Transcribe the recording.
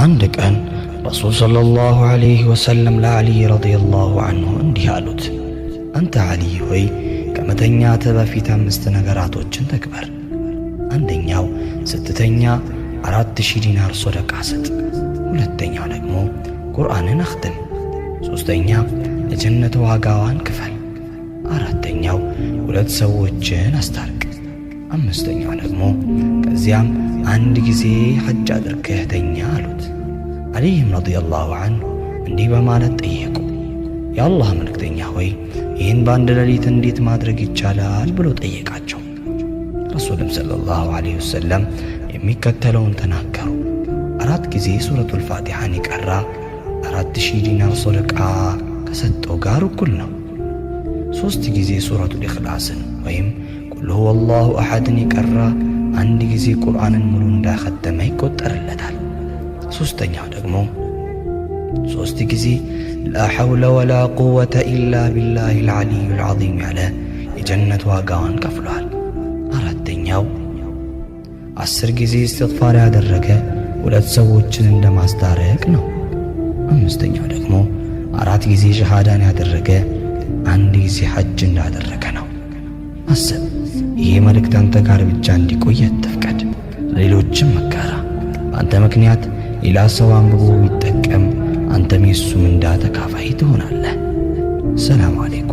አንድ ቀን ረሱል ሰለላሁ ዐለይሂ ወሰለም ለዓሊ ረዲየላሁ ዐንሁ እንዲህ አሉት፣ አንተ ዓሊ ሆይ ከመተኛትህ በፊት 5 ነገራቶችን ተግበር። አንደኛው ስትተኛ 4000 ዲናር ሶደቃ ስጥ። ሁለተኛው ደግሞ ቁርአንን አኽትም። ሶስተኛ ለጀነት ዋጋዋን ክፈል። አራተኛው 2 ሰዎችን አስታርቅ። አምስተኛው ደግሞ ከዚያም 1 ጊዜ ሐጅ አድርገህ ተኛ አሉት። ዓሊይም ረዲየላሁ ዐንሁ እንዲህ በማለት ጠየቁ፣ የአላህ መልእክተኛ ሆይ ይህን በአንድ ሌሊት እንዴት ማድረግ ይቻላል ብሎ ጠየቃቸው። ረሱልም ሰለላሁ ዐለይሂ ወሰለም የሚከተለውን ተናገሩ። 4 ጊዜ ሱረቱል ፋቲሓን የቀራ 4000 ዲናር ሶደቃ ከሰጠው ጋር እኩል ነው። 3 ጊዜ ሱረቱል ኢኽላስን ወይም ቁል ሁወላሁ አሐድን የቀራ 1 ጊዜ ቁርአንን ሙሉ እንዳኸተመ ይቆጠርለታል። ሶስተኛው ደግሞ 3 ጊዜ ላ ሐውለ ወላ ቁወተ ኢላ ቢላሂል ዐሊይል ዐዚም ያለ የጀነት ዋጋዋን ከፍሏል። አራተኛው 10 ጊዜ እስትግፋር ያደረገ 2 ሰዎችን እንደማስታረቅ ነው። አምስተኛው ደግሞ 4 ጊዜ ሸሃዳን ያደረገ 1 ጊዜ ሐጅ እንዳደረገ ነው። አስብ፣ ይህ መልእክት አንተ ጋር ብቻ እንዲቆይ አትፍቀድ፣ ሌሎችም መጋራ። በአንተ ምክንያት ሌላ ሰው አንብቦ ቢጠቀም አንተም የሱ ምንዳ ተካፋይ ትሆናለህ። ሰላም አለይኩም።